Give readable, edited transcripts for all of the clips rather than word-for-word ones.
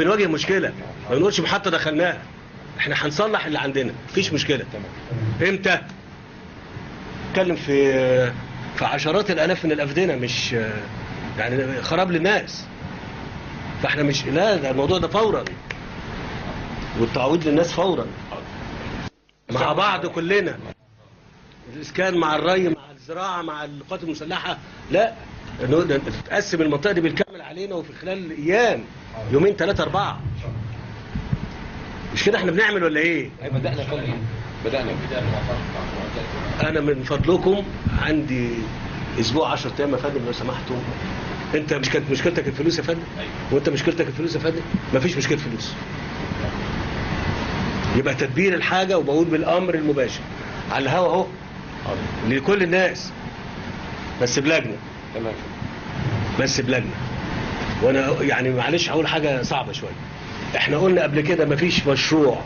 بنواجه مشكله، ما بنقولش محطه دخلناها، احنا هنصلح اللي عندنا، مفيش مشكله. امتى؟ نتكلم في عشرات الالاف من الافدنه، مش يعني خراب للناس. فاحنا مش، لا، ده الموضوع ده فورا، والتعويض للناس فورا مع بعض كلنا، الاسكان مع الري مع الزراعه مع القوات المسلحه. لا، تقسم المنطقه دي بالكامل علينا، وفي خلال ايام، يومين 3 4. مش كده احنا بنعمل ولا ايه؟ بدأنا فعلا، بدأنا. انا من فضلكم عندي اسبوع 10 ايام يا فندم لو سمحتوا. انت مش كانت مشكلتك الفلوس يا فندم؟ وانت مشكلتك الفلوس يا فندم؟ مفيش مشكله فلوس. يبقى تدبير الحاجه، وبقول بالامر المباشر على الهوا اهو لكل الناس، بس بلجنه. تمام. بس بلجنه. وانا يعني معلش هقول حاجه صعبه شويه. احنا قلنا قبل كده مفيش مشروع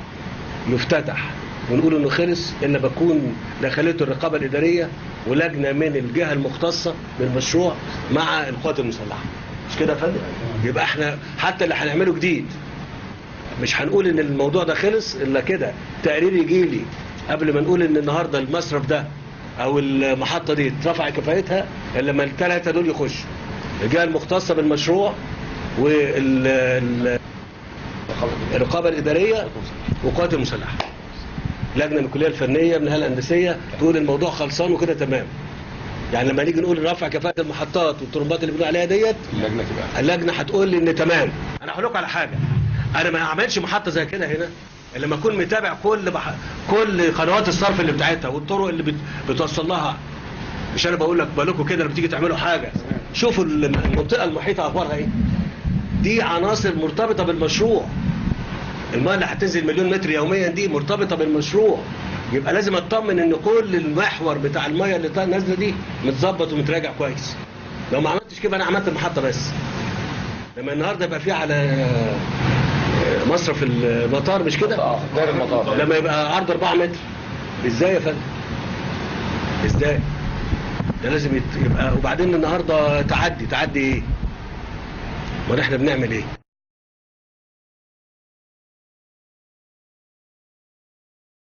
يفتتح ونقول انه خلص الا بكون دخلته الرقابه الاداريه ولجنه من الجهه المختصه بالمشروع مع القوات المسلحه. مش كده يا فندم؟ يبقى احنا حتى اللي هنعمله جديد مش هنقول ان الموضوع ده خلص الا كده تقرير يجي لي قبل ما نقول ان النهارده المصرف ده او المحطه دي اترفع كفايتها الا لما الثلاثه دول يخشوا، الجهه المختصه بالمشروع الرقابه الاداريه والقوات المسلحه، لجنه من الكليه الفنيه من الهيئه الهندسيه تقول الموضوع خلصان وكده تمام. يعني لما نيجي نقول رفع كفاءه المحطات والطرمبات اللي بنقول عليها ديت، اللجنه هتقول لي ان تمام. انا هقول لكم على حاجه، انا ما اعملش محطه زي كده هنا الا لما اكون متابع كل قنوات الصرف اللي بتاعتها والطرق اللي بتوصل لها. مش انا بقول لكم كده لما تيجي تعملوا حاجه شوفوا المنطقه المحيطه اخبارها ايه. دي عناصر مرتبطه بالمشروع. الماء اللي هتنزل 1,000,000 متر يوميا دي مرتبطه بالمشروع. يبقى لازم اطمن ان كل المحور بتاع المايه اللي نازله دي متظبط ومتراجع كويس. لو ما عملتش كده انا عملت المحطه بس. لما النهارده يبقى في على مصرف المطار، مش كده؟ دار المطار، لما يبقى عرض 4 متر، ازاي يا فندم؟ ازاي؟ ده لازم يبقى. وبعدين النهارده تعدي ايه؟ امال احنا بنعمل ايه؟